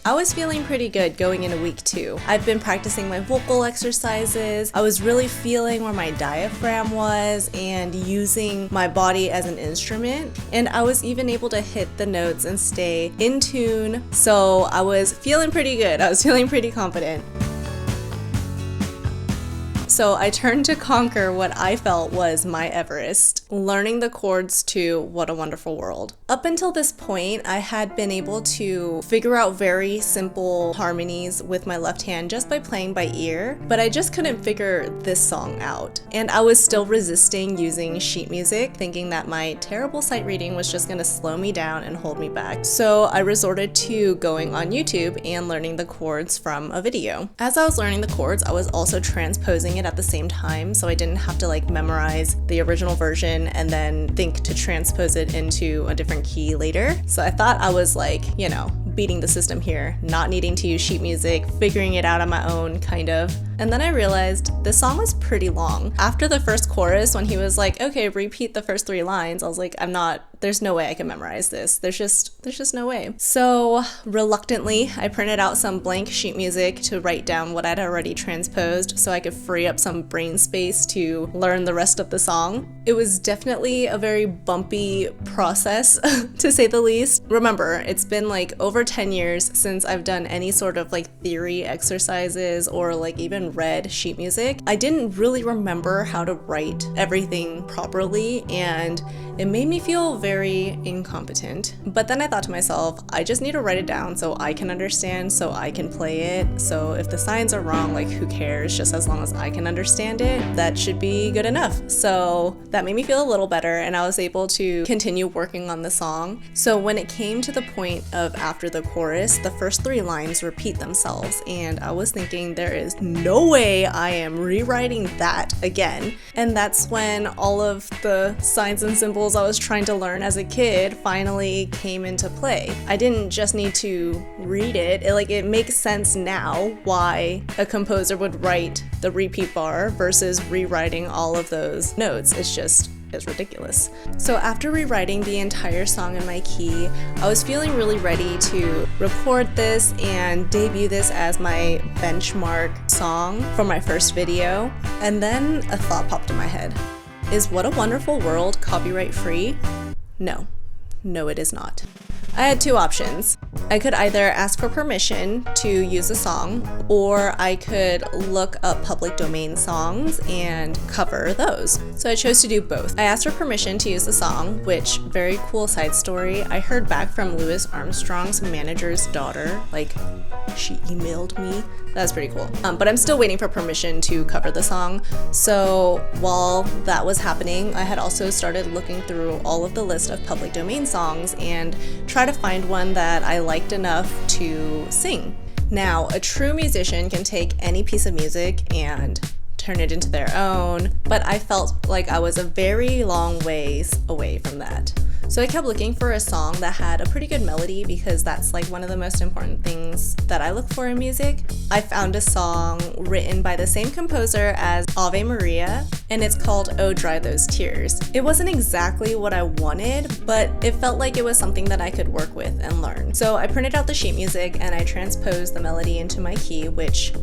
I was feeling pretty good going into week 2. I've been practicing my vocal exercises. I was really feeling where my diaphragm was and using my body as an instrument. And I was even able to hit the notes and stay in tune. So I was feeling pretty good. I was feeling pretty confident. So I turned to conquer what I felt was my Everest, learning the chords to What a Wonderful World. Up until this point, I had been able to figure out very simple harmonies with my left hand just by playing by ear, but I just couldn't figure this song out. And I was still resisting using sheet music, thinking that my terrible sight reading was just gonna slow me down and hold me back. So I resorted to going on YouTube and learning the chords from a video. As I was learning the chords, I was also transposing it at the same time, so I didn't have to memorize the original version and then think to transpose it into a different key later. So I thought I was beating the system here, not needing to use sheet music, figuring it out on my own, kind of. And then I realized the song was pretty long. After the first chorus, when he was like, okay, repeat the first 3 lines, I was like, there's no way I can memorize this. There's just no way. So reluctantly, I printed out some blank sheet music to write down what I'd already transposed so I could free up some brain space to learn the rest of the song. It was definitely a very bumpy process, to say the least. Remember, it's been over 10 years since I've done any sort of theory exercises or even read sheet music. I didn't really remember how to write everything properly, and it made me feel very incompetent. But then I thought to myself, I just need to write it down so I can understand, so I can play it. So if the signs are wrong, who cares? Just as long as I can understand it, that should be good enough. So that made me feel a little better, and I was able to continue working on the song. So when it came to the point of after the chorus, the first 3 lines repeat themselves, and I was thinking, there is no way I am rewriting that again. And that's when all of the signs and symbols I was trying to learn as a kid finally came into play. I didn't just need to read it. It makes sense now why a composer would write the repeat bar versus rewriting all of those notes. It's ridiculous. So after rewriting the entire song in my key, I was feeling really ready to record this and debut this as my benchmark song for my first video. And then a thought popped in my head. Is What a Wonderful World copyright free? No, it is not. I had 2 options. I could either ask for permission to use the song, or I could look up public domain songs and cover those. So I chose to do both. I asked for permission to use the song, which, very cool side story, I heard back from Louis Armstrong's manager's daughter. She emailed me. That's pretty cool. But I'm still waiting for permission to cover the song. So while that was happening, I had also started looking through all of the list of public domain songs and try to find one that I liked enough to sing. Now, a true musician can take any piece of music and turn it into their own, but I felt like I was a very long ways away from that. So I kept looking for a song that had a pretty good melody, because that's one of the most important things that I look for in music. I found a song written by the same composer as Ave Maria, and it's called Oh Dry Those Tears. It wasn't exactly what I wanted, but it felt like it was something that I could work with and learn. So I printed out the sheet music and I transposed the melody into my key, which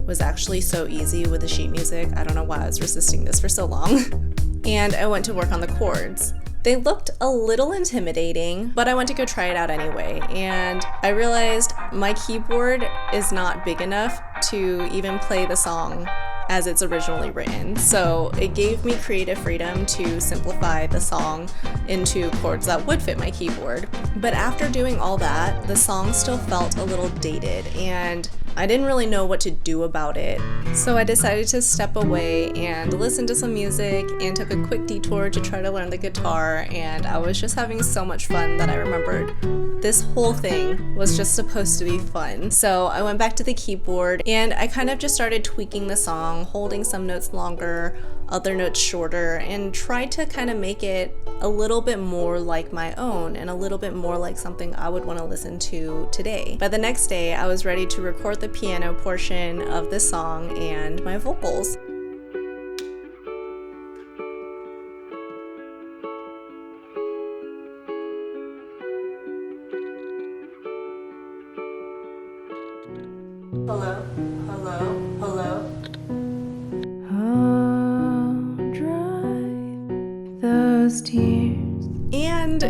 was actually so easy with the sheet music. I don't know why I was resisting this for so long. And I went to work on the chords. They looked a little intimidating, but I went to go try it out anyway, and I realized my keyboard is not big enough to even play the song as it's originally written. So it gave me creative freedom to simplify the song into chords that would fit my keyboard. But after doing all that, the song still felt a little dated, and I didn't really know what to do about it. So I decided to step away and listen to some music and took a quick detour to try to learn the guitar, and I was just having so much fun that I remembered this whole thing was just supposed to be fun. So I went back to the keyboard and I kind of just started tweaking the song, holding some notes longer, other notes shorter, and tried to kind of make it a little bit more like my own and a little bit more like something I would want to listen to today. By the next day, I was ready to record the piano portion of the song and my vocals. Hello, hello, hello. I'll dry those tears And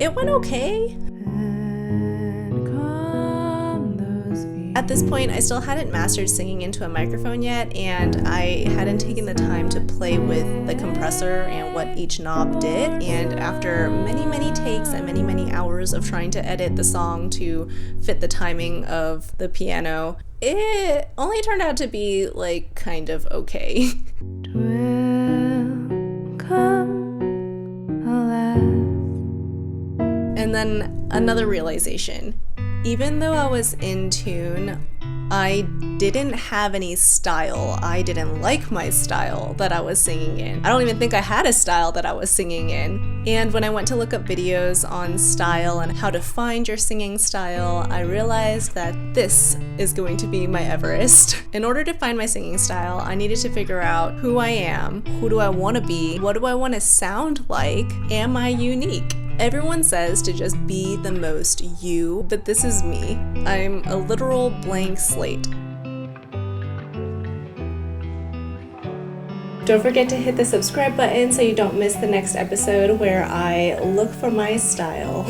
it went okay. and calm those fears. At this point, I still hadn't mastered singing into a microphone yet, and I hadn't taken the time to play with the compressor and what each knob did. And after many, many takes and many, many hours of trying to edit the song to fit the timing of the piano, it only turned out to be like kind of okay. Will come alas. And then another realization. Even though I was in tune, I didn't have any style. I didn't like my style that I was singing in. I don't even think I had a style that I was singing in. And when I went to look up videos on style and how to find your singing style, I realized that this is going to be my Everest. In order to find my singing style, I needed to figure out who I am, who do I want to be, what do I want to sound like, am I unique? Everyone says to just be the most you, but this is me. I'm a literal blank slate. Don't forget to hit the subscribe button so you don't miss the next episode where I look for my style.